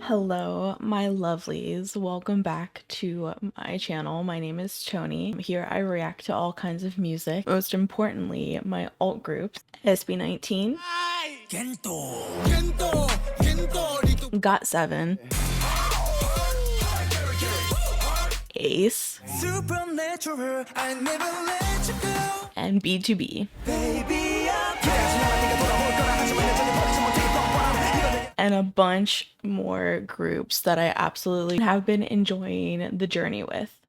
Hello, my lovelies. Welcome back to my channel. My name is Tony. Here I react to all kinds of music, most importantly, my alt groups, SB19, GOT7, Ace, and B2B. And a bunch more groups that I absolutely have been enjoying the journey with.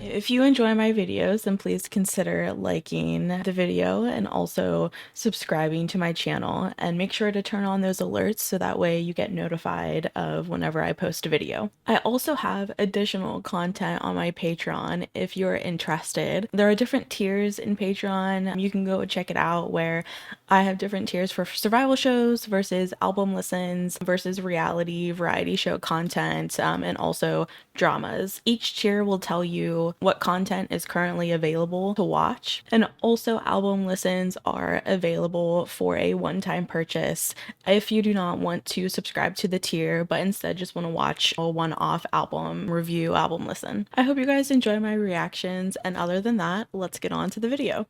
If you enjoy my videos, then please consider liking the video and also subscribing to my channel, and make sure to turn on those alerts so that way you get notified of whenever I post a video. I also have additional content on my Patreon if you're interested. There are different tiers in Patreon. You can go check it out, where I have different tiers for survival shows versus album listens versus reality variety show content, and also dramas. Each tier will tell you what content is currently available to watch, and also album listens are available for a one-time purchase if you do not want to subscribe to the tier but instead just want to watch a one-off album review, album listen. I hope you guys enjoy my reactions, and other than that, let's get on to the video.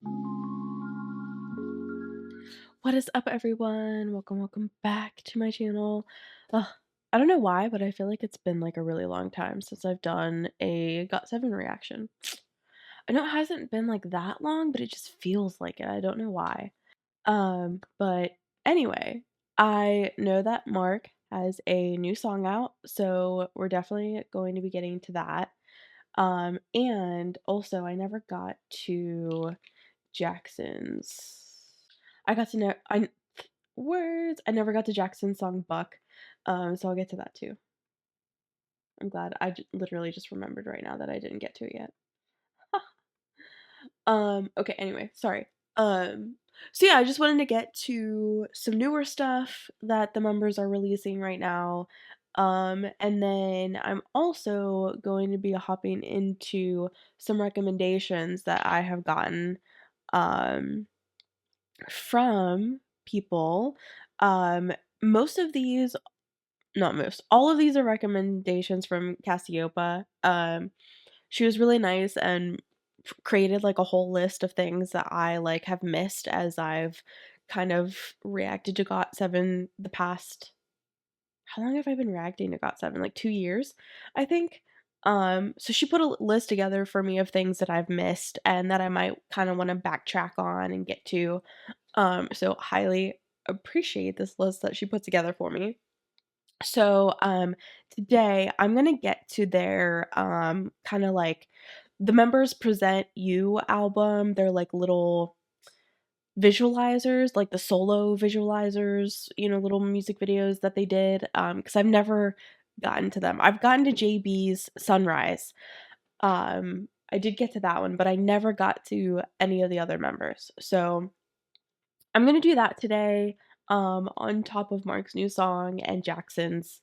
What is up, everyone? Welcome back to my channel. I don't know why, but I feel like it's been like a really long time since I've done a GOT7 reaction. I know it hasn't been like that long, but it just feels like it. I don't know why. But anyway, I know that Mark has a new song out, so we're definitely going to be getting to that. And also I never got to Jackson's. I got to know I never got to Jackson's song Buck. So I'll get to that too. I'm glad literally just remembered right now that I didn't get to it yet. Okay, anyway, sorry. So yeah, I just wanted to get to some newer stuff that the members are releasing right now. And then I'm also going to be hopping into some recommendations that I have gotten um from people. Um Most of these, not most, all of these are recommendations from Cassiopeia. She was really nice and created like a whole list of things that I like have missed as I've kind of reacted to GOT7 the past, how long have I been reacting to GOT7? Like 2 years, I think. So she put a list together for me of things that I've missed and that I might kind of want to backtrack on and get to. So highly appreciate this list that she put together for me. So, today I'm gonna get to their, kind of like the Members Present You album, their like little visualizers, like the solo visualizers, little music videos that they did, because I've never gotten to them. I've gotten to JB's Sunrise. I did get to that one, but I never got to any of the other members. So I'm gonna do that today, on top of Mark's new song and Jackson's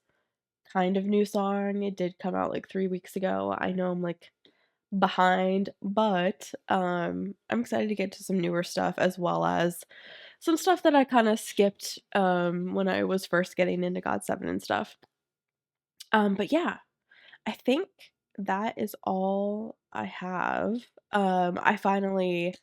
kind of new song. It did come out like 3 weeks ago. I know I'm like behind, but I'm excited to get to some newer stuff as well as some stuff that I kind of skipped when I was first getting into GOT7 and stuff. But yeah, I think that is all I have. I finally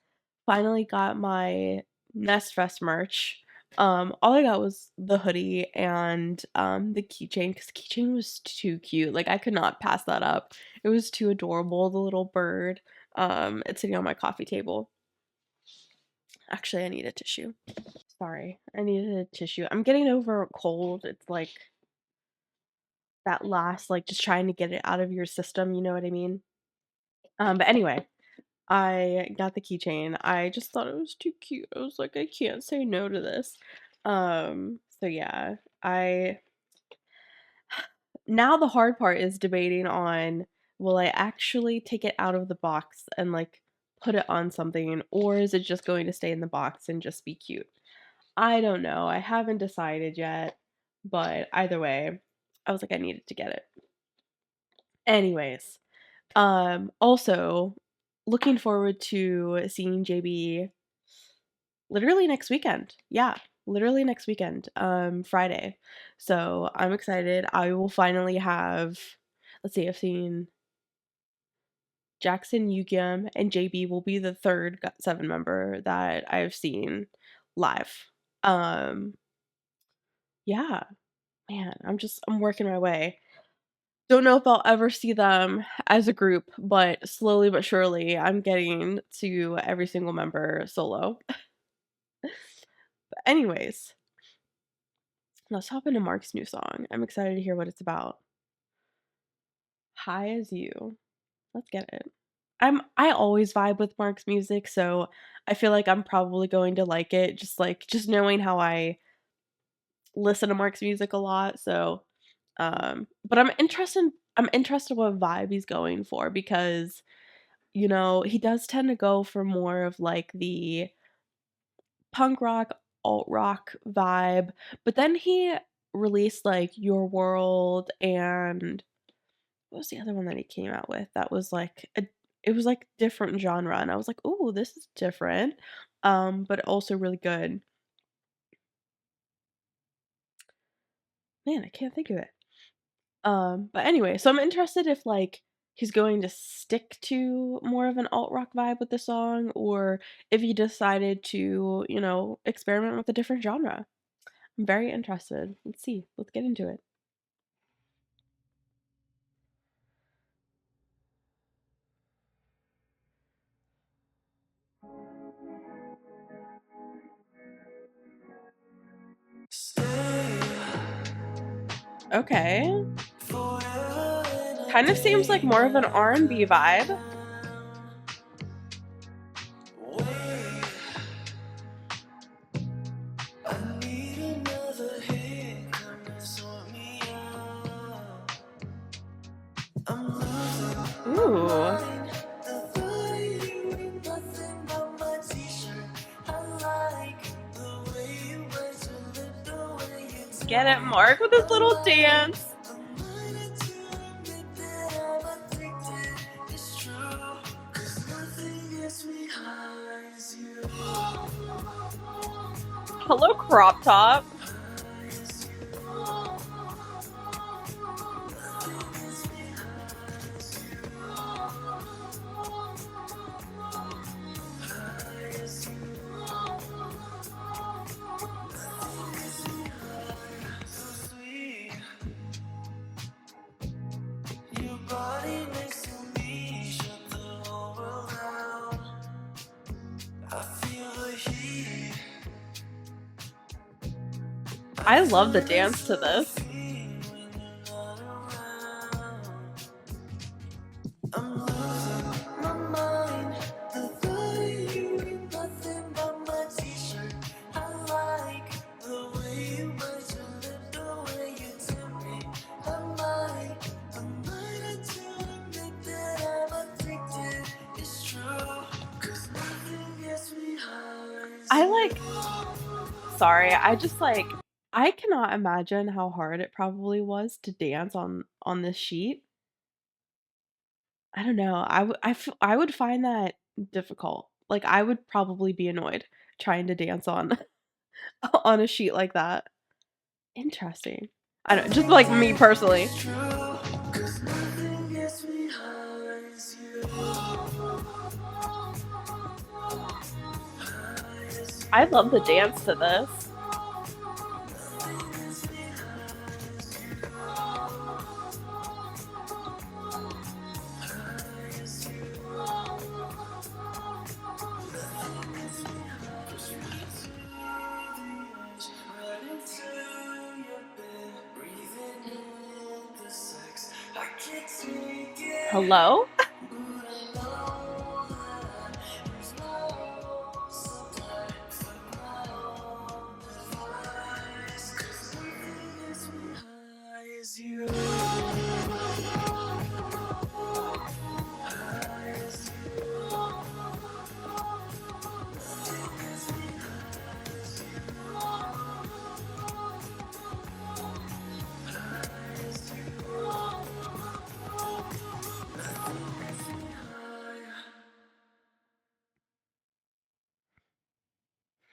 got my Nest Fest merch. All I got was the hoodie and the keychain, because the keychain was too cute. Like, I could not pass that up. It was too adorable, the little bird. It's sitting on my coffee table. Actually, I need a tissue. Sorry, I needed a tissue. I'm getting over a cold. It's like that last, like, just trying to get it out of your system, you know what I mean? But anyway, I got the keychain. I just thought it was too cute. I was like, I can't say no to this. So yeah, now the hard part is debating on, will I actually take it out of the box and like put it on something, or is it just going to stay in the box and just be cute? I don't know. I haven't decided yet, but either way, I was like, I needed to get it. Anyways, Also, looking forward to seeing JB literally next weekend. Yeah, literally next weekend, Friday. So I'm excited. I will finally have, let's see, I've seen Jackson, Yugyeom, and JB will be the third GOT7 member that I've seen live. Um, yeah, man, I'm working my way. Don't know if I'll ever see them as a group, but slowly but surely, I'm getting to every single member solo. But anyways, let's hop into Mark's new song. I'm excited to hear what it's about. High as You. Let's get it. I always vibe with Mark's music, so I feel like I'm probably going to like it, just knowing how I listen to Mark's music a lot. So, but I'm interested what vibe he's going for because he does tend to go for more of like the punk rock, alt rock vibe, but then he released like Your World and what was the other one that he came out with that was like it was like different genre and I was like, "Oh, this is different." But also really good. Man, I can't think of it. But anyway, so I'm interested if like he's going to stick to more of an alt rock vibe with the song or if he decided to, experiment with a different genre. I'm very interested. Let's see. Let's get into it. Okay. Kind of seems like more of an R&B vibe. Ooh. Get it, Mark, with his little dance. Hello, crop top. I love the dance to this. Sorry, I cannot imagine how hard it probably was to dance on this sheet. I don't know. I would find that difficult. Like I would probably be annoyed trying to dance on on a sheet like that. Interesting. I don't just like me personally. I love the dance to this. Hello?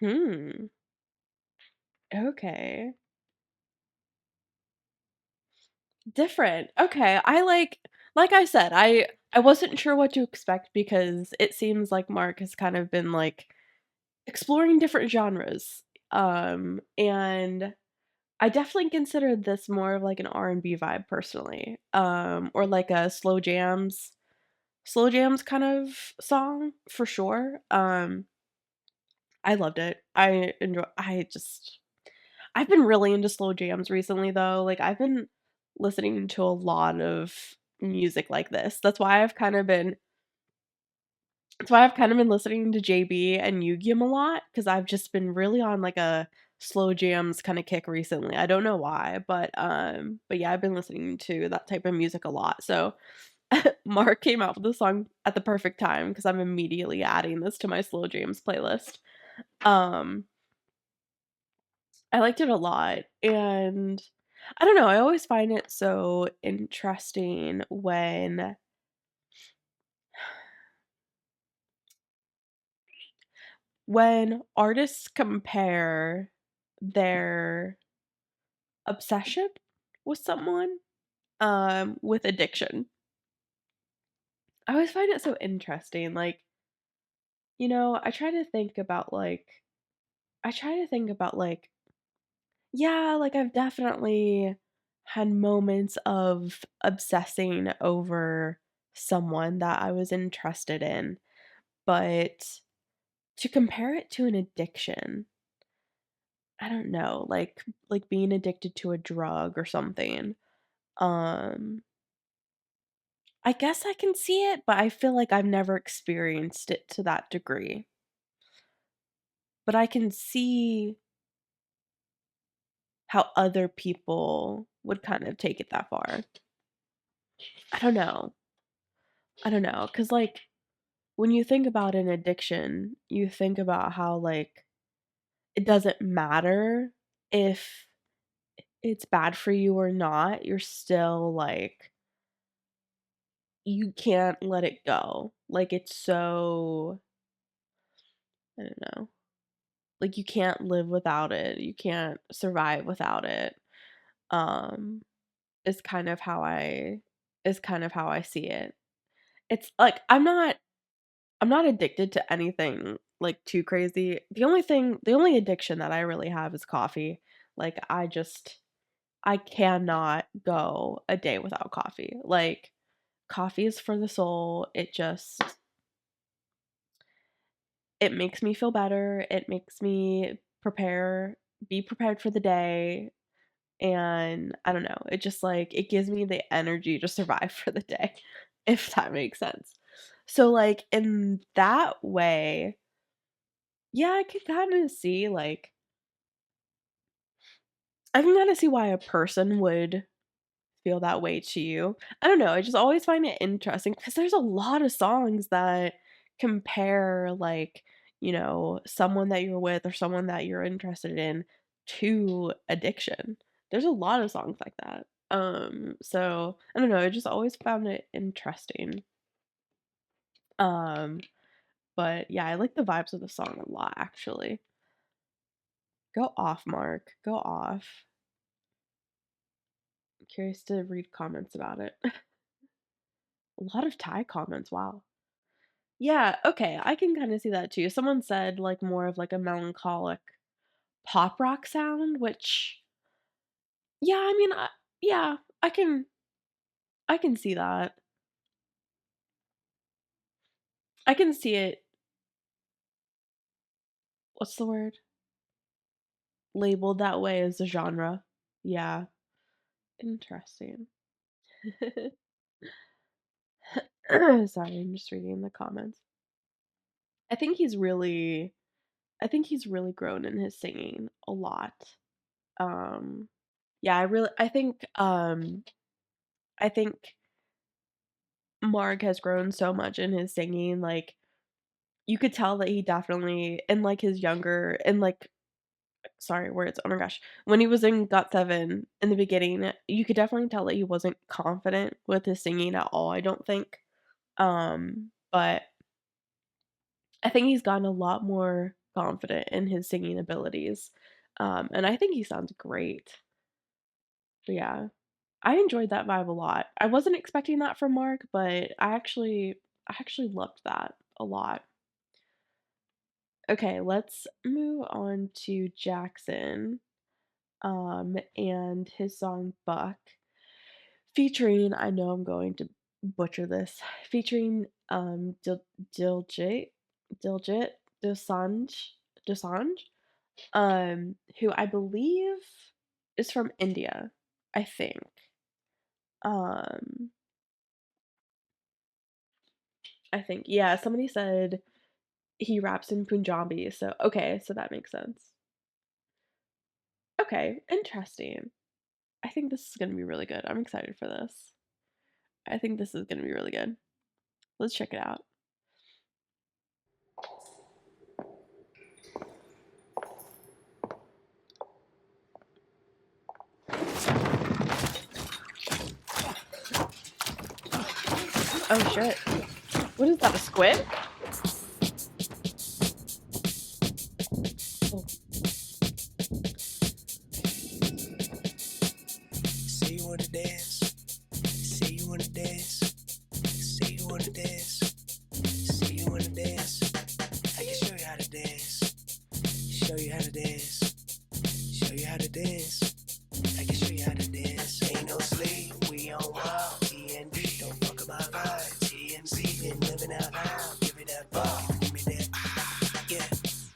Hmm. Okay. Different. Okay. Like I said, I wasn't sure what to expect because it seems like Mark has kind of been like exploring different genres. And I definitely consider this more of like an R&B vibe personally. Or like a slow jams kind of song for sure. I loved it. I've been really into slow jams recently though. Like I've been listening to a lot of music like this. That's why I've kind of been listening to JB and Yugyeom a lot because I've just been really on like a slow jams kind of kick recently. I don't know why, but yeah, I've been listening to that type of music a lot. So Mark came out with the song at the perfect time because I'm immediately adding this to my slow jams playlist. Um I liked it a lot, and I don't know, I always find it so interesting when artists compare their obsession with someone, with addiction. I always find it so interesting, like, I try to think about, yeah, like, I've definitely had moments of obsessing over someone that I was interested in, but to compare it to an addiction, I don't know, like being addicted to a drug or something. Um, I guess I can see it, but I feel like I've never experienced it to that degree. But I can see how other people would kind of take it that far. I don't know. I don't know, cuz like when you think about an addiction, you think about how like it doesn't matter if it's bad for you or not, you're still like you can't let it go. Like it's so I don't know. Like you can't live without it. You can't survive without it. Um is kind of how I is kind of how I see it. It's like I'm not addicted to anything like too crazy. The only addiction that I really have is coffee. Like I cannot go a day without coffee. Like coffee is for the soul. It makes me feel better. It makes me be prepared for the day. And I don't know, it just like it gives me the energy to survive for the day, if that makes sense. So like in that way, yeah, I can kind of see why a person would feel that way to you. I don't know, I just always find it interesting because there's a lot of songs that compare like, someone that you're with or someone that you're interested in to addiction. There's a lot of songs like that. So I don't know, I just always found it interesting. Um, but yeah, I like the vibes of the song a lot actually. Go off, Mark. Go off. I'm curious to read comments about it. A lot of Thai comments, wow. Yeah, okay, I can kinda see that too. Someone said, like, more of, like, a melancholic pop rock sound, which yeah, I mean, yeah, I can see that. I can see it what's the word? Labeled that way as a genre. Yeah, interesting. Sorry, I'm just reading the comments. I think he's really I think he's really grown in his singing a lot. Um, yeah, I think Mark has grown so much in his singing, like, you could tell that he definitely in, like, his younger and, like sorry, words, oh my gosh. When he was in GOT7 in the beginning, you could definitely tell that he wasn't confident with his singing at all, I don't think. But I think he's gotten a lot more confident in his singing abilities. And I think he sounds great. But yeah, I enjoyed that vibe a lot. I wasn't expecting that from Mark, but I actually loved that a lot. Okay, let's move on to Jackson, and his song Buck, featuring, I know I'm going to butcher this, featuring Diljit, Diljit, Dosanjh, who I believe is from India, I think. Um, I think, yeah, somebody said he raps in Punjabi, so okay, so that makes sense. Okay, interesting. I think this is gonna be really good. I'm excited for this. I think this is gonna be really good. Let's check it out. Oh shit. What is that, a squid? Oh. Say you wanna dance. Say you wanna dance. Say you wanna dance. Say you wanna dance. I can show you how to dance. Show you how to dance. Show you how to dance. I can show you how to dance. Ain't no sleep. We on wild. TND. Don't fuck about vibe. TMZ. Been living out loud. Give me that buck. Give me that. Yeah.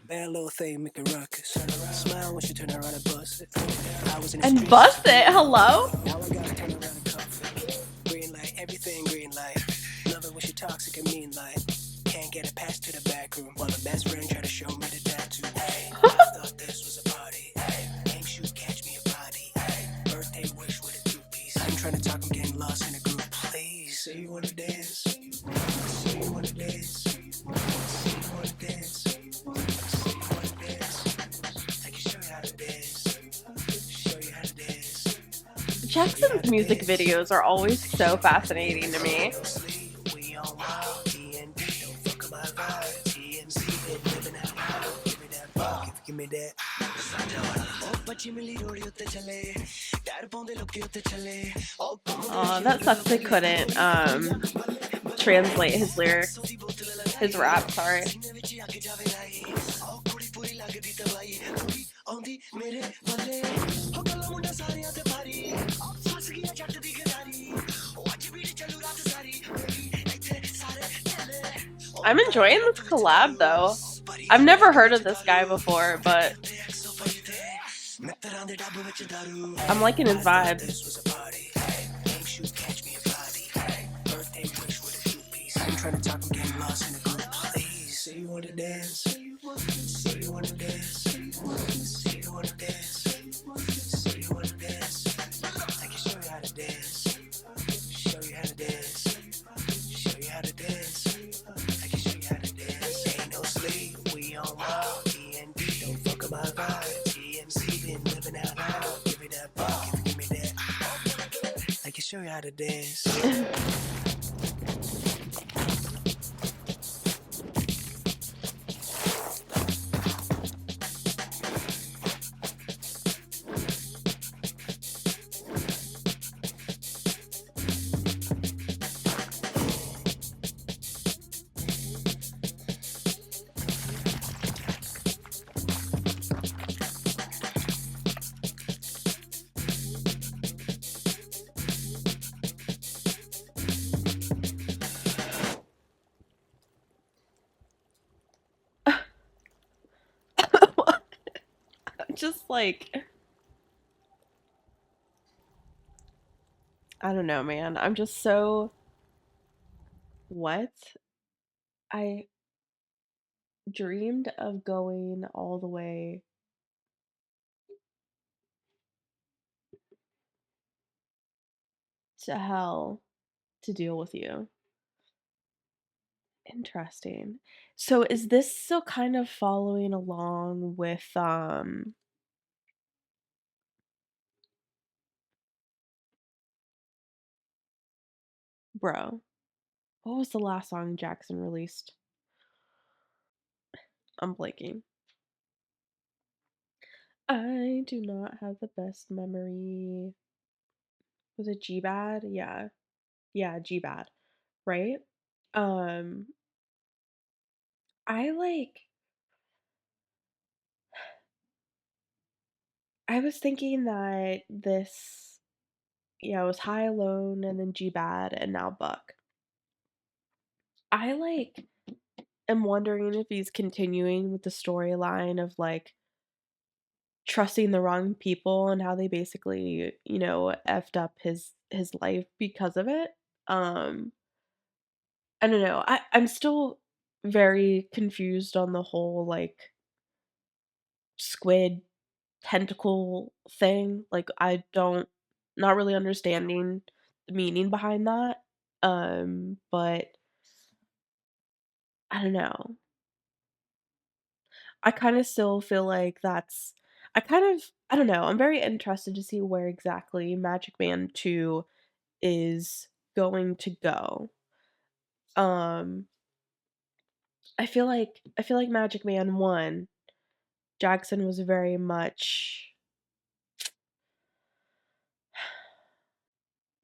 Bad little thing, make a ruckus. Smile when she turn around and bust it. I was in the And streets. bust it, hello? Now I gotta turn around and cuff it. Green light, everything green light. Love it when she toxic and mean like. Can't get it past to the back room. While the best friend try to show me the tattoo. Hey, I thought this was a party. Hey, aim shoot, catch me a body. Hey, birthday wish with a two-piece. I'm trying to talk, I'm getting lost in a group. Please, say you wanna dance. Say you wanna dance. Say you wanna dance. Say you wanna dance. I can show you how to dance. Show you how to dance. Jackson's music videos are always so fascinating to me. That sucks they couldn't translate his lyrics, his rap, sorry. I'm enjoying this collab though. I've never heard of this guy before, but I'm liking his vibe. I'm trying to talk, I'm getting lost in a group. Please, say you wanna dance. Say you wanna dance. Say you wanna dance. Say you wanna dance. I can show you how to dance. Show you how to dance. Show you how to dance. I can show you how to dance. Ain't no sleep, we on wild. TND, don't fuck about vibe. TMZ, been living out loud. Give me that buck, give me that. I can show you how to dance. Just like, I don't know, man. I'm just so, what? I dreamed of going all the way to hell to deal with you. Interesting. So is this still kind of following along with bro, what was the last song Jackson released? I'm blanking. I do not have the best memory. Was it G-Bad? Yeah. Yeah, G-Bad, right? Um, I like I was thinking that this yeah, it was High Alone and then G-Bad and now Buck. I am wondering if he's continuing with the storyline of trusting the wrong people and how they basically, effed up his life because of it. Um, I don't know. I'm still very confused on the whole squid tentacle thing. Like I don't not really understanding the meaning behind that. But I don't know. I kind of still feel like I don't know. I'm very interested to see where exactly Magic Man 2 is going to go. Um I feel like Magic Man 1, Jackson was very much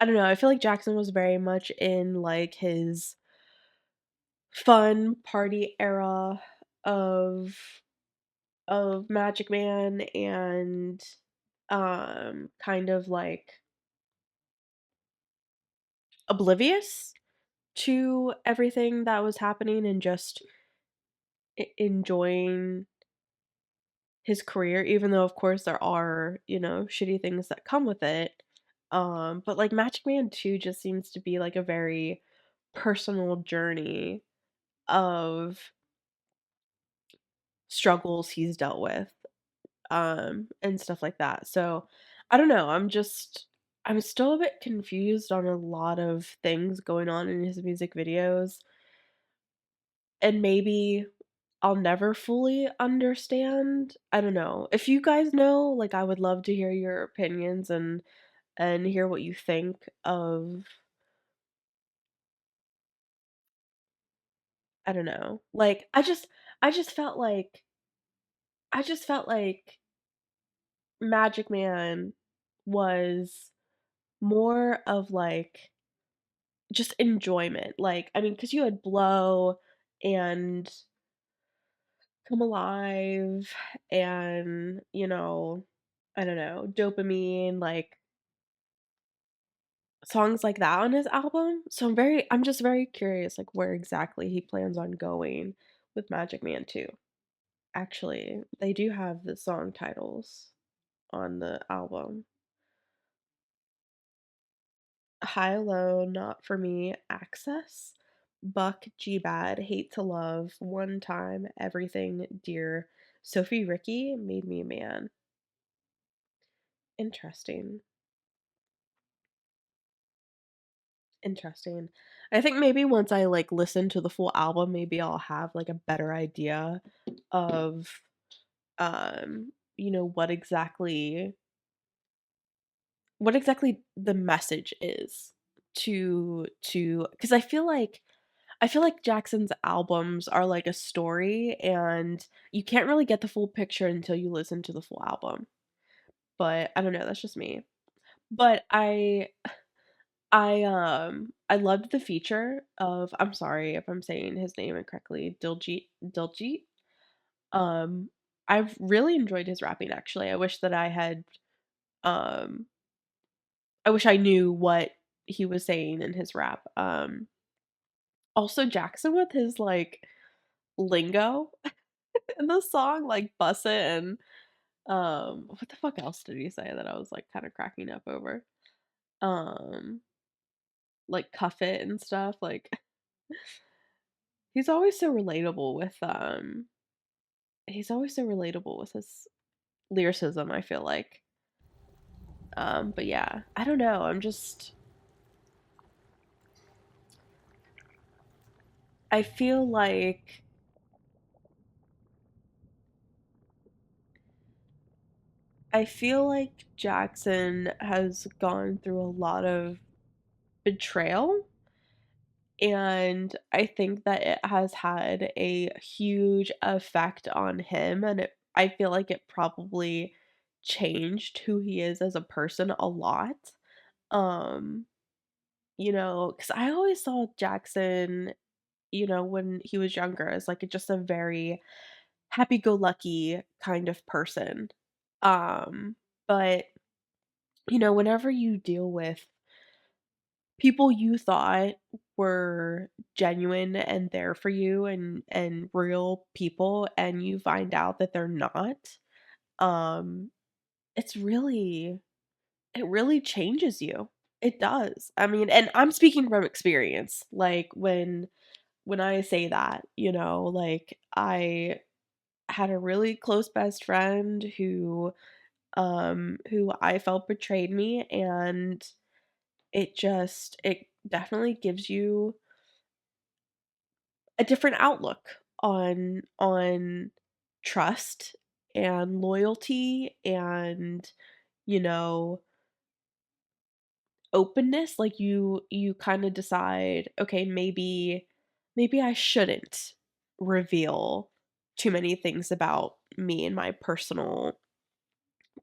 I don't know, I feel like Jackson was very much in his fun party era of Magic Man and kind of oblivious to everything that was happening and just enjoying his career, even though of course there are, shitty things that come with it. But Magic Man 2 just seems to be a very personal journey of struggles he's dealt with, and stuff like that. So I don't know. I'm still a bit confused on a lot of things going on in his music videos. And maybe I'll never fully understand. I don't know. If you guys know, I would love to hear your opinions and hear what you think of I don't know. I just felt like I just felt like Magic Man was more of just enjoyment. I mean, cuz you had Blow and Come Alive and, I don't know, Dopamine, songs like that on his album. So I'm just very curious where exactly he plans on going with Magic Man 2. Actually, they do have the song titles on the album. High Low, Not For Me, Access, Buck, G Bad, Hate to Love, One Time, Everything, Dear, Sophie Ricky, Made Me a Man. Interesting. Interesting. I think maybe once I listen to the full album, maybe I'll have a better idea of what exactly the message is to because I feel like Jackson's albums are like a story and you can't really get the full picture until you listen to the full album. But I don't know, that's just me. But I loved the feature of I'm sorry if I'm saying his name incorrectly, Diljit. Um I've really enjoyed his rapping actually. Um I wish I knew what he was saying in his rap. Also Jackson with his lingo in the song, like Buss It and what the fuck else did he say that I was kind of cracking up over? Um Cuff It and stuff. He's always so relatable with he's always so relatable with his lyricism, I feel like. But yeah, I don't know. I feel like I feel like Jackson has gone through a lot of betrayal, and I think that it has had a huge effect on him, and I feel like it probably changed who he is as a person a lot. Um, because I always saw Jackson, when he was younger as, like, just a very happy-go-lucky kind of person. But, whenever you deal with people you thought were genuine and there for you and real people, and you find out that they're not, um, it's really it really changes you. It does. I mean, and I'm speaking from experience, like, when I say that, like, I had a really close best friend who I felt betrayed me, and it definitely gives you a different outlook on trust and loyalty and, you know, openness. Like, you kinda decide, "Okay, maybe I shouldn't reveal too many things about me and my personal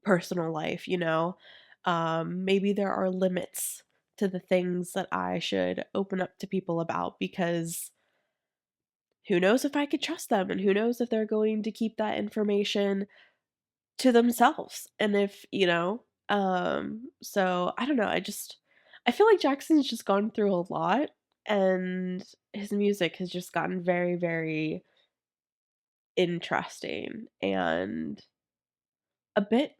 life," you know? Maybe there are limits to the things that I should open up to people about because who knows if I could trust them, and who knows if they're going to keep that information to themselves, and if, so I don't know, I feel like Jackson's just gone through a lot, and his music has just gotten very, very interesting and a bit,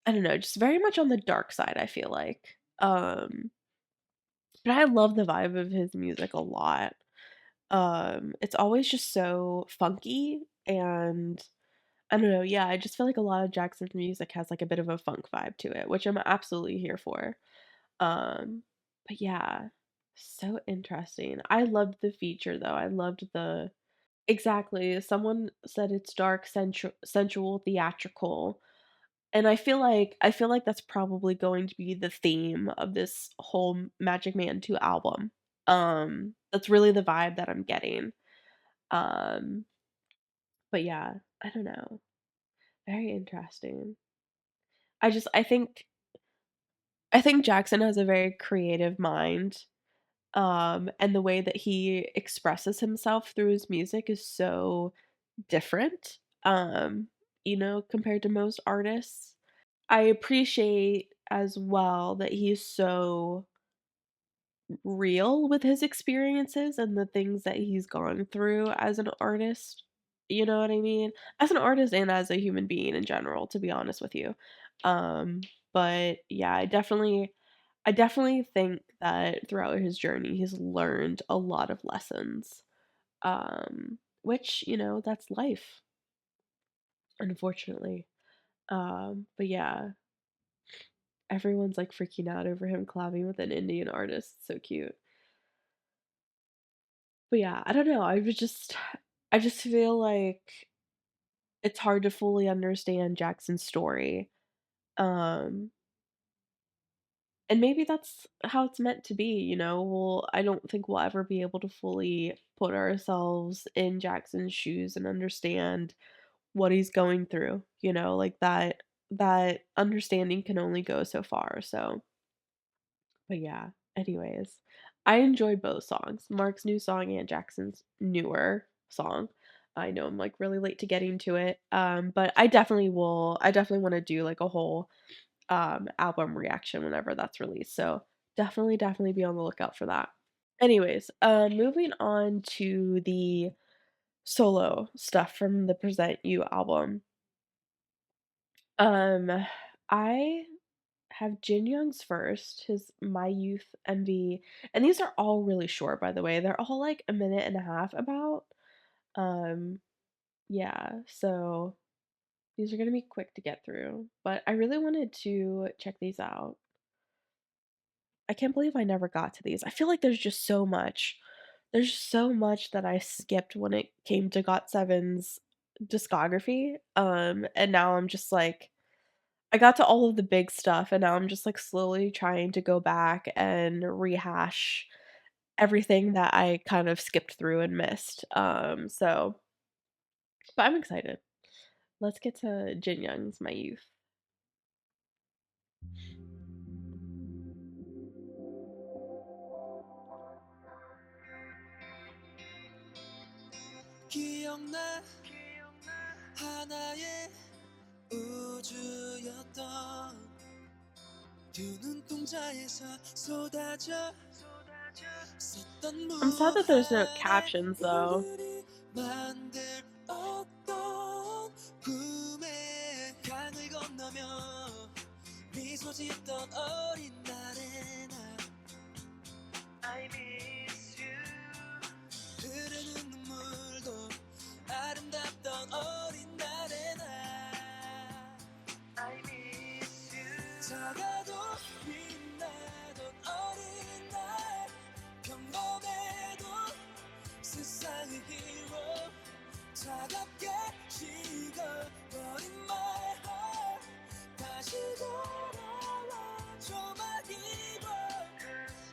I don't know, just very much on the dark side, I feel like. But I love the vibe of his music a lot. It's always just so funky, and I don't know, yeah, I just feel like a lot of Jackson's music has, like, a bit of a funk vibe to it, which I'm absolutely here for. Um, but yeah, so interesting. I loved the feature, though. I loved the exactly. Someone said it's dark, sensual, theatrical, and I feel like that's probably going to be the theme of this whole Magic Man 2 album. That's really the vibe that I'm getting. Um, but yeah, I don't know. Very interesting. I think Jackson has a very creative mind, and the way that he expresses himself through his music is so different, compared to most artists. I appreciate as well that he's so real with his experiences and the things that he's gone through as an artist. You know what I mean? As an artist and as a human being in general, to be honest with you. Um, but yeah, I definitely think that throughout his journey he's learned a lot of lessons. Which, that's life, unfortunately. But yeah, everyone's like freaking out over him collabing with an Indian artist. So cute. But yeah, I don't know. I just feel like it's hard to fully understand Jackson's story. Um, and maybe that's how it's meant to be, I don't think we'll ever be able to fully put ourselves in Jackson's shoes and understand what he's going through, like that understanding can only go so far. So, but yeah, anyways, I enjoyed both songs, Mark's new song and Jackson's newer song. I know I'm like really late to getting to it. But I definitely want to do like a whole album reaction whenever that's released. So, definitely be on the lookout for that. Anyways, moving on to the solo stuff from the Present You album. Um, I have Jinyoung's first, his My Youth MV, and these are all really short, by the way. They're all like a minute and a half about. Um, yeah, so these are gonna be quick to get through, but I really wanted to check these out. I can't believe I never got to these. I feel like there's just so much. There's so much that I skipped when it came to GOT7's discography. And now I'm just like I got to all of the big stuff, and now I'm just like slowly trying to go back and rehash everything that I kind of skipped through and missed. But I'm excited. Let's get to Jinyoung's My Youth. 기억나 하나의 우주였던 두 눈동자에서 쏟아져 썼던 I'm sad that there's no 무한의 captions though. 우리들이 만들 어떤 꿈의 강을 건너며 미소 짓던 어린 날의 나 I miss you 흐르는 눈물도 아름답던 어린 날의 나 I miss you 작아도 빛나던 어린 날 평범해도 세상의 hero 차갑게 식어버린 my heart 다시 돌아와줘 my hero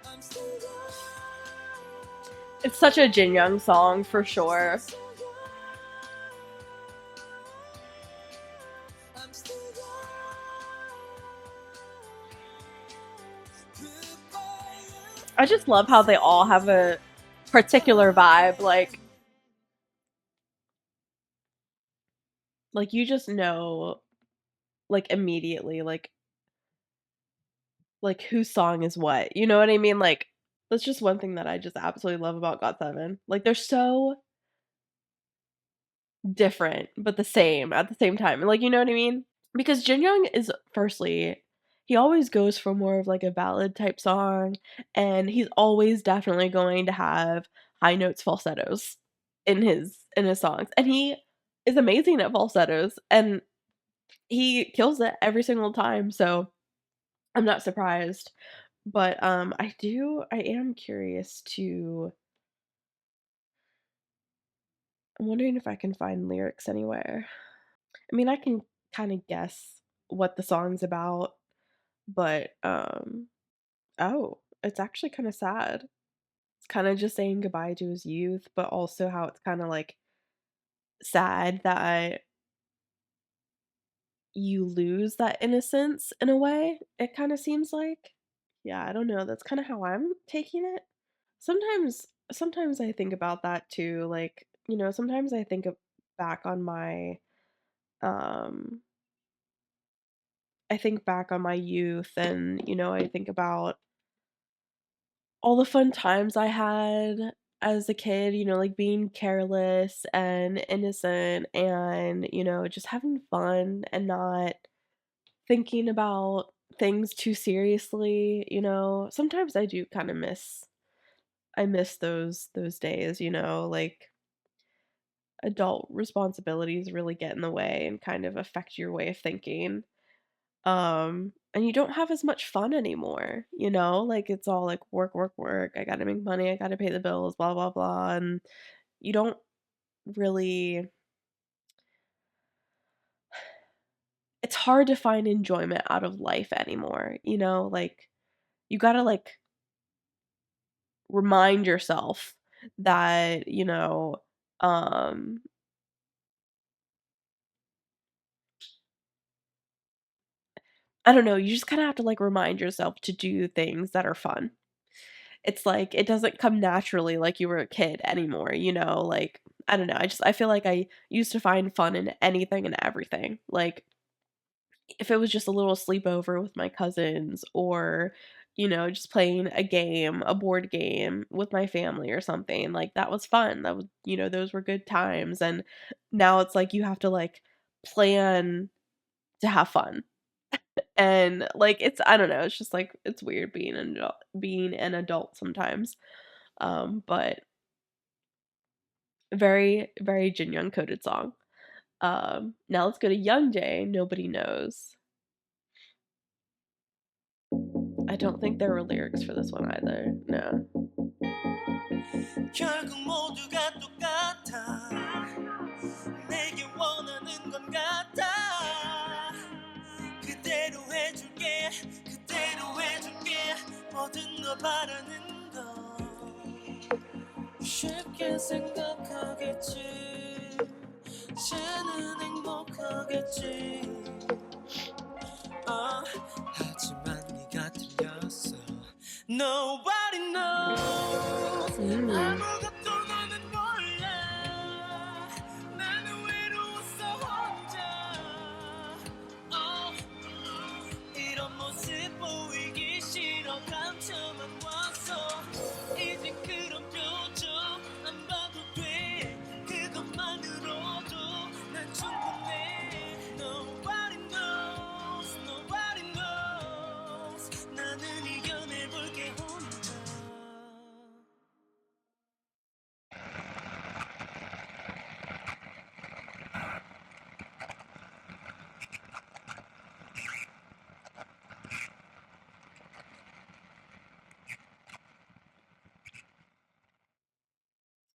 I'm still young It's such a Jinyoung song for sure. I'm still young goodbye I just love how they all have a particular vibe, like you just know, like immediately, like whose song is what. You know what I mean? Like that's just one thing that I just absolutely love about GOT7. Like they're so different but the same at the same time. Like you know what I mean? Because Jinyoung is firstly, he always goes for more of like a ballad type song, and he's always definitely going to have high notes falsettos in his songs. And he is amazing at falsettos and he kills it every single time. So I'm not surprised. But I am curious to I'm wondering if I can find lyrics anywhere. I mean, I can kind of guess what the song's about, but oh, it's actually kind of sad. It's kind of just saying goodbye to his youth, but also how it's kind of like sad that you lose that innocence in a way. It kind of seems like. Yeah, I don't know. That's kind of how I'm taking it. Sometimes I think about that too, like, sometimes I think of back on my um I think back on my youth and, I think about all the fun times I had as a kid, like being careless and innocent and, just having fun and not thinking about things too seriously. Sometimes I do kind of miss those days, like adult responsibilities really get in the way and kind of affect your way of thinking. And you don't have as much fun anymore, like it's all like work, work, work. I gotta make money, I gotta pay the bills, blah, blah, blah. And you don't really, it's hard to find enjoyment out of life anymore, like you gotta like remind yourself that, um, I don't know, you just kind of have to like remind yourself to do things that are fun. It's like it doesn't come naturally like you were a kid anymore, like I don't know. I feel like I used to find fun in anything and everything. Like if it was just a little sleepover with my cousins or just playing a game, a board game with my family or something, like that was fun. That was, those were good times. And now it's like you have to like plan to have fun. And like it's I don't know, it's just like it's weird being an adult sometimes. But very, very Jin Young coded song. Now let's go to Youngjae, Nobody Knows. I don't think there were lyrics for this one either. No. 결국 모두가 똑같아 내게 원하는 건 같아 그대로 해줄게 그대로 해줄게 뭐든 너 바라는 거 쉽게 생각하겠지 쟤는 행복한 거겠지. 하지만 네가 틀렸어. Nobody knows. 아무것도 나는 몰라. 나는 외로웠어 혼자. 이런 모습 보이기 싫어. 감춰만 왔어. 이제 그런 표정 안 봐도 돼. 그것만으로도 난 충분해. Nobody knows. Nobody knows. 나는 이겨내볼게 혼자.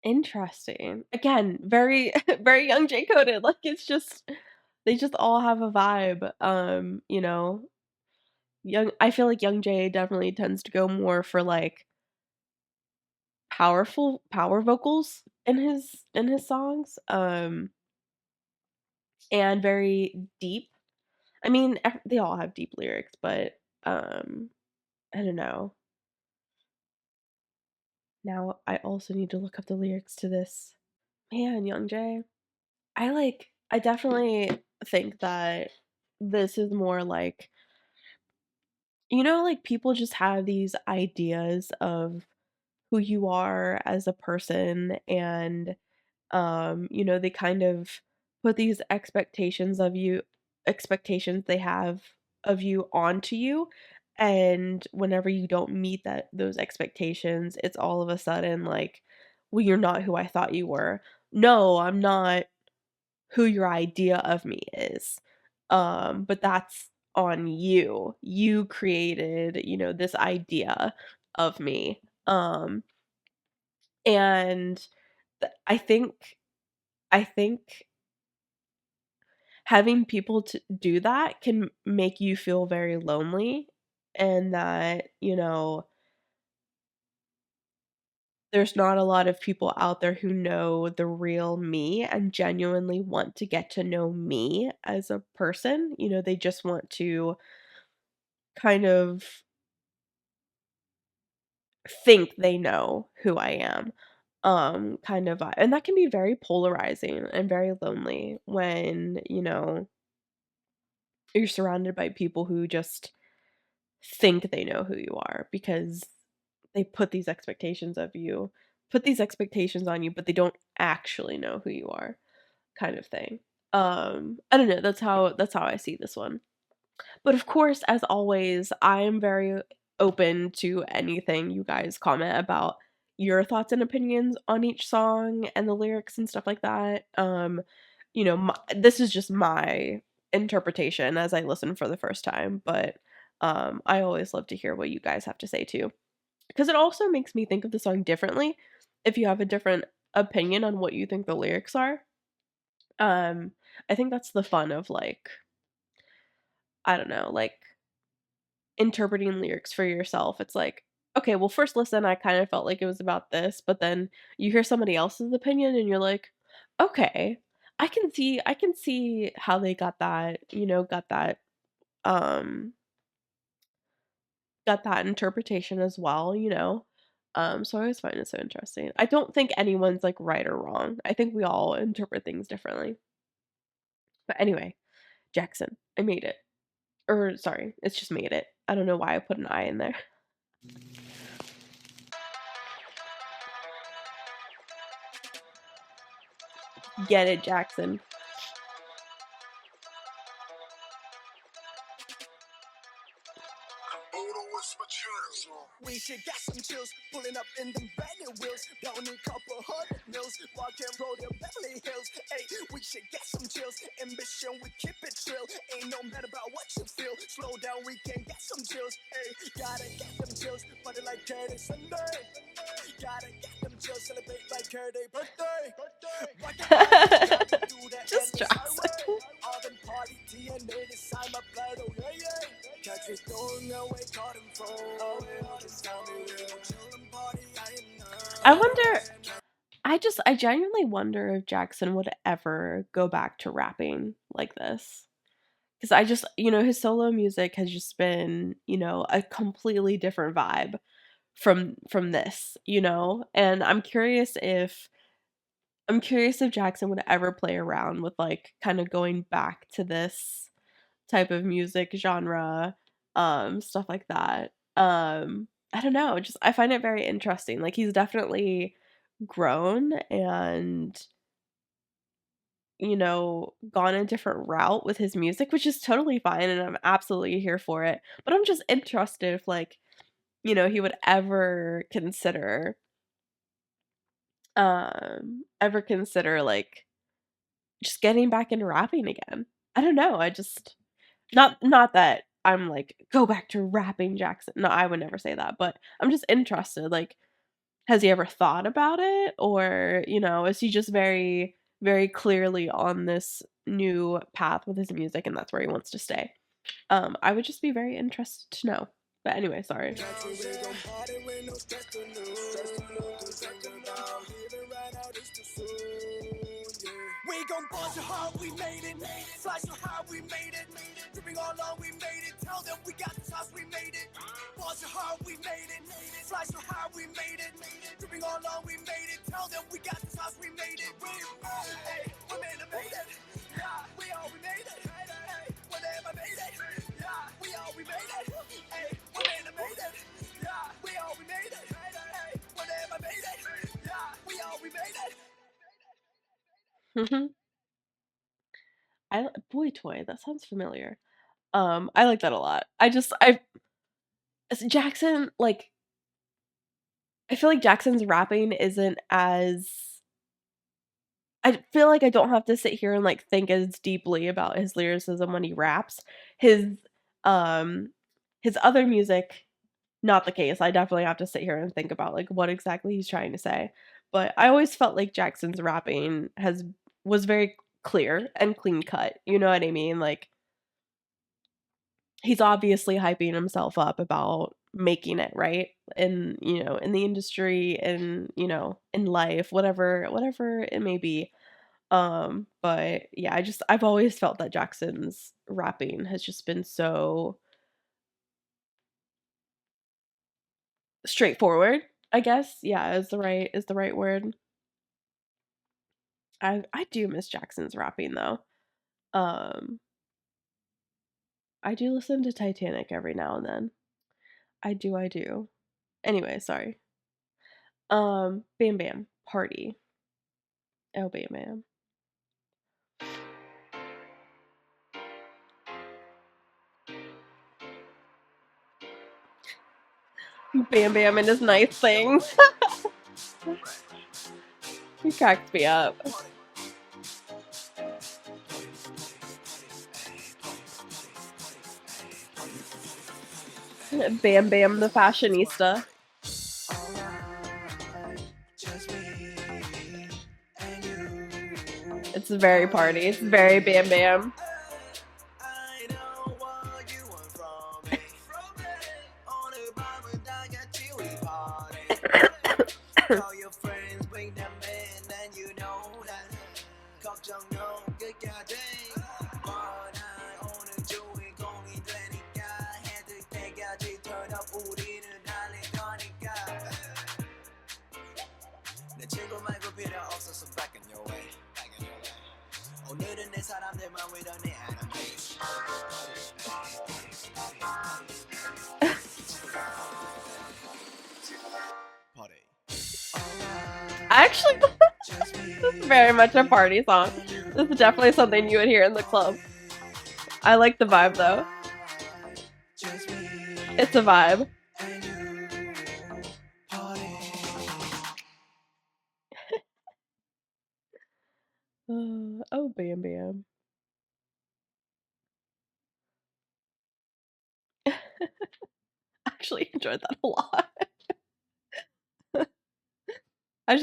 Interesting. Again, very very Youngjae coded. Like it's just they just all have a vibe. You know, Young I feel like Youngjae definitely tends to go more for like powerful power vocals in his songs. And very deep. I mean, they all have deep lyrics, but I don't know. Now I also need to look up the lyrics to this. Man, Youngjae. I definitely think that this is more like like people just have these ideas of who you are as a person and they kind of put these expectations they have of you onto you, and whenever you don't meet those expectations, it's all of a sudden like, well, you're not who I thought you were. No, I'm not who your idea of me is. But that's on you. You created, this idea of me. And I think having people to do that can make you feel very lonely, and that, there's not a lot of people out there who know the real me and genuinely want to get to know me as a person. They just want to kind of think they know who I am. Kind of and that can be very polarizing and very lonely when, you're surrounded by people who just think they know who you are because they put these expectations on you, but they don't actually know who you are, kind of thing. I don't know, that's how I see this one. But of course, as always, I am very open to anything you guys comment about your thoughts and opinions on each song and the lyrics and stuff like that. This is just my interpretation as I listen for the first time, but I always love to hear what you guys have to say too. Because it also makes me think of the song differently if you have a different opinion on what you think the lyrics are. Um, I think that's the fun of like, I don't know, like interpreting lyrics for yourself. It's like, okay, well, first listen, I kind of felt like it was about this, but then you hear somebody else's opinion and you're like, okay, I can see how they um got that interpretation as well. So I always find it so interesting. I don't think anyone's like right or wrong. I think we all interpret things differently. But anyway, Jackson, I made it. Or sorry, it's just made it. I don't know why I put an I in there. Get it, Jackson. We should get some chills, pulling up in them brand new wheels. Don't need couple hundred mils, walk and roll to Beverly Hills. Hey, we should get some chills. Ambition, we keep it chill. Ain't no matter about what you feel. Slow down, we can get some chills. Hey, gotta get them chills, party like Curdy Sunday. Gotta get them chills, celebrate like Curdy birthday. Just Jackson. All them party DNA, this time I play the yeah, yeah. Catch me throwing away, caught him from. I wonder I genuinely wonder if Jackson would ever go back to rapping like this. 'Cause I just his solo music has just been, a completely different vibe from this, and I'm curious if Jackson would ever play around with, like, kinda going back to this type of music genre, stuff like that. I don't know, just I find it very interesting, like, he's definitely grown and, gone a different route with his music, which is totally fine, and I'm absolutely here for it, but I'm just interested if, like, he would ever consider, like, just getting back into rapping again. I don't know, I just not that I'm like, "Go back to rapping, Jackson." No, I would never say that, but I'm just interested, like, has he ever thought about it? Or, is he just very, very clearly on this new path with his music and that's where he wants to stay? I would just be very interested to know. But anyway, sorry. We gon' ball so hard, we made it. Fly so high, we made it. Dripping all on, we made it. Tell them we got the sauce, we made it. Ball so hard, we made it. Fly so high, we made it. Dripping all on, we made it. Tell them we got the sauce, we made it. Hey, we made it. Yeah, we all we made it. Hey, whatever made it. Yeah, we all we made it. Hey, we made it. Yeah, we all we made it. Hey, whatever made it. Yeah, we all we made it. Mhm. Boy Toy, that sounds familiar. I like that a lot. Jackson, like, I feel like Jackson's rapping isn't as I feel like I don't have to sit here and, like, think as deeply about his lyricism when he raps. His, um his other music, not the case. I definitely have to sit here and think about, like, what exactly he's trying to say. But I always felt like Jackson's rapping has was very clear and clean cut, you know what I mean? Like, he's obviously hyping himself up about making it, right? In the industry and, in life, whatever it may be. But yeah, I've always felt that Jackson's rapping has just been so straightforward, I guess. Yeah, is the right word. I do miss Jackson's rapping though. Um, I do listen to Titanic every now and then. I do. Anyway, sorry. Bam Bam, Party. Oh, Bam Bam. Bam Bam and his nice things. He cracks me up. Bam Bam the fashionista. It's very party. It's very Bam Bam. Call your friends, bring them in, and you know that. 걱정 no, 끝까지. 뻔한 오늘 주인 공이 되니까 해들 때까지 turn up 우리는 달릴 거니까. 내 친구 말고 필요 없어서 back in your way. 오늘은 내 사람들만 위로 내 enemies. Party. I actually this is very much a party song. This is definitely something you would hear in the club. I like the vibe though. It's a vibe. Oh, Bam Bam. Actually enjoyed that a lot. I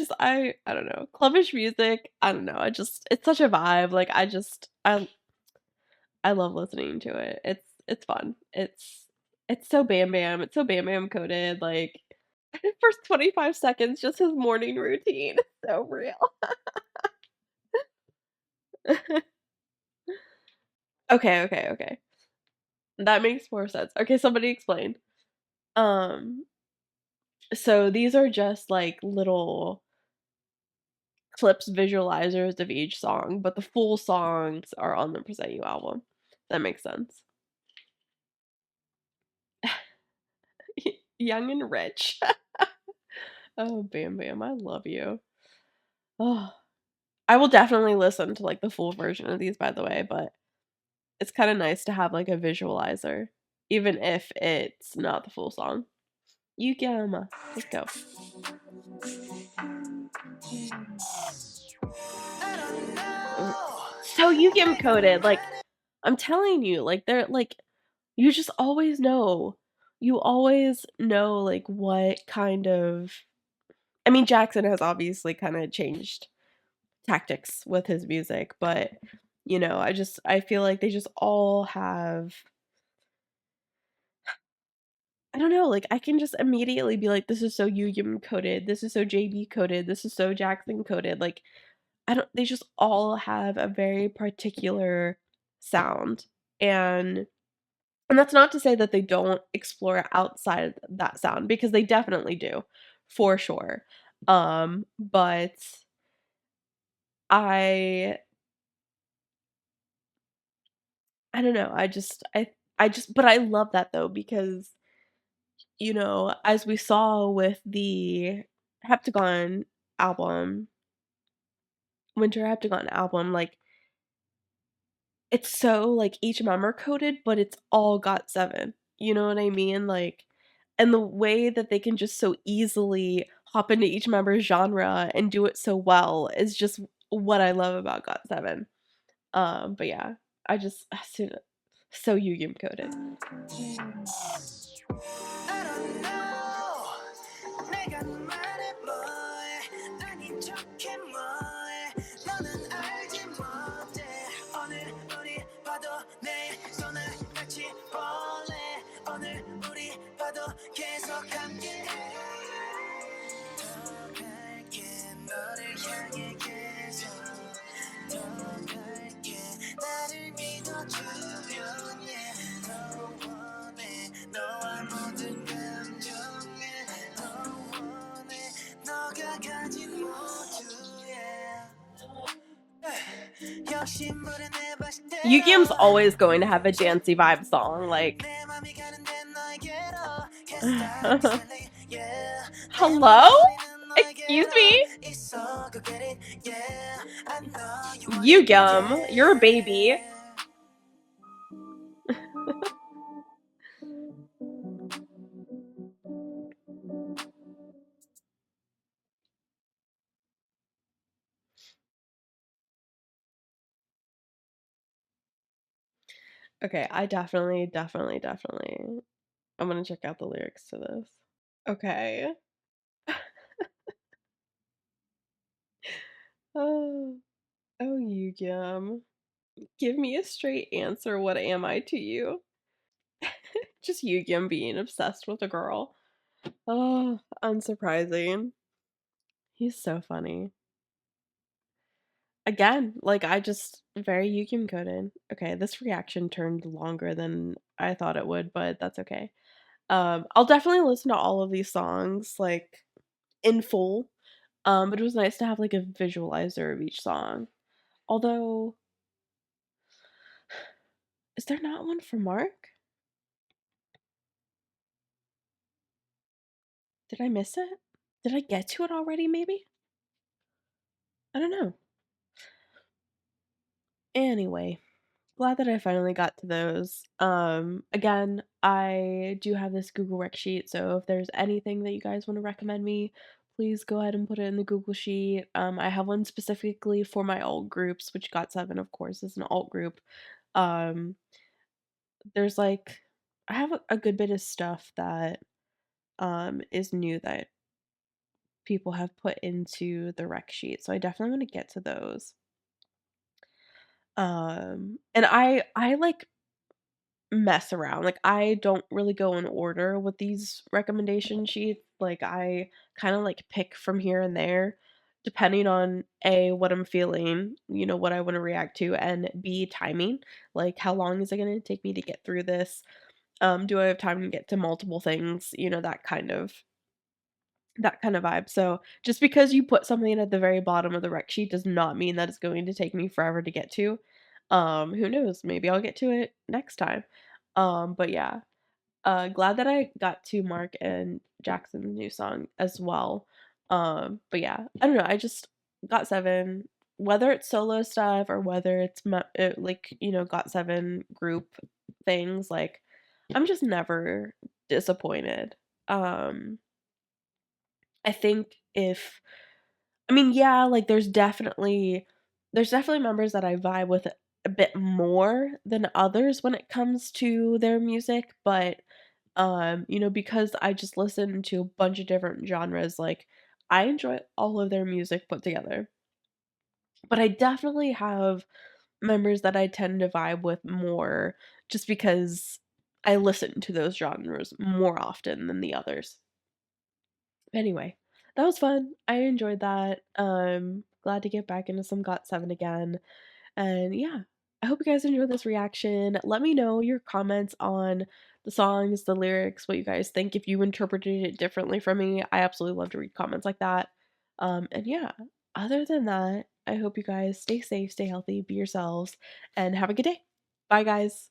don't know. Clubbish music, I don't know. It's such a vibe. Like I love listening to it. It's fun. It's so Bam Bam. It's so Bam Bam coded. Like For 25 seconds, just his morning routine. So real. Okay, okay, okay. That makes more sense. Okay, somebody explain. Um, so these are just, like, little clips, visualizers of each song, but the full songs are on the Present You album. That makes sense. Young and rich. Oh, Bam Bam, I love you. Oh, I will definitely listen to, like, the full version of these, by the way, but it's kinda nice to have, like, a visualizer, even if it's not the full song. Yugyeom, let's go. So Yugyeom coded, like, I'm telling you, like, they're like, you just always know. You always know, like, what kind of I mean, Jackson has obviously kinda changed tactics with his music, but, I feel like they just all have I don't know, like, I can just immediately be like, "This is so Yugyeom coded, this is so JB coded, this is so Jackson coded," like, I don't they just all have a very particular sound, and and that's not to say that they don't explore outside that sound, because they definitely do, for sure. But I I don't know, I just but I love that though because, as we saw with the Heptagon album, Winter Heptagon album, like, it's so, like, each member coded, but it's all GOT7, you know what I mean? Like and the way that they can just so easily hop into each member's genre and do it so well is just what I love about GOT7. But yeah, I just so Yugyeom coded. I don't know. 내가 말해 뭐해 아닌 척해 뭐해 너는 알지 못해 오늘 우리 봐도 내일 손을 같이 볼래 오늘 우리 봐도 계속 함께해 더 갈게 너를 향해 계속 더 갈게 나를 믿어주면 yeah 너 원해 너와 모든 감정에 너 원해 너가 가진 모두에 역시 물에 내봤을 Yugyeom's 때로 always going to have a dancey vibe song, like 내 맘이 가는데 너에게로 Can't stop me silly yeah 내 맘이 hello? 끌리는 Excuse 너에게로 me? 있어 go get it yeah I know you want it Yugyeom, you're a baby. yeah Okay, I definitely, definitely, definitely I'm gonna check out the lyrics to this. Okay. Oh, oh, Yugyeom. Give me a straight answer, what am I to you? Just Yugyeom being obsessed with a girl. Oh, unsurprising. He's so funny. Again, like, I just very Yugyeom coded. Okay, this reaction turned longer than I thought it would, but that's okay. I'll definitely listen to all of these songs, like, in full, but it was nice to have, like, a visualizer of each song. Although is there not one for Mark? Did I miss it? Did I get to it already, maybe? I don't know. Anyway, glad that I finally got to those. Again, I do have this Google Rec sheet, so if there's anything that you guys want to recommend me, please go ahead and put it in the Google sheet. I have one specifically for my alt groups, which GOT7, of course, is an alt group. Um, there's like I have a good bit of stuff that is new that people have put into the rec sheet, so I definitely want to get to those. And I like mess around. Like, I don't really go in order with these recommendation sheets. Like, I kind of like pick from here and there depending on A, what I'm feeling, what I want to react to, and B, timing. Like, how long is it going to take me to get through this? Do I have time to get to multiple things? That kind of vibe. So, just because you put something at the very bottom of the rec sheet does not mean that it's going to take me forever to get to. Who knows? Maybe I'll get to it next time. But yeah, glad that I got to Mark and Jackson's new song as well. But yeah, I don't know. I just GOT7, whether it's solo stuff or whether it's like GOT7 group things, like I'm just never disappointed. Um, I think if I mean, yeah, like there's definitely members that I vibe with a bit more than others when it comes to their music, but because I just listen to a bunch of different genres, like I enjoy all of their music put together. But I definitely have members that I tend to vibe with more just because I listen to those genres more often than the others. Anyway, that was fun. I enjoyed that. Glad to get back into some GOT7 again. And yeah, I hope you guys enjoyed this reaction. Let me know your comments on the songs, the lyrics, what you guys think. If you interpreted it differently from me, I absolutely love to read comments like that. And yeah, other than that, I hope you guys stay safe, stay healthy, be yourselves, and have a good day. Bye, guys.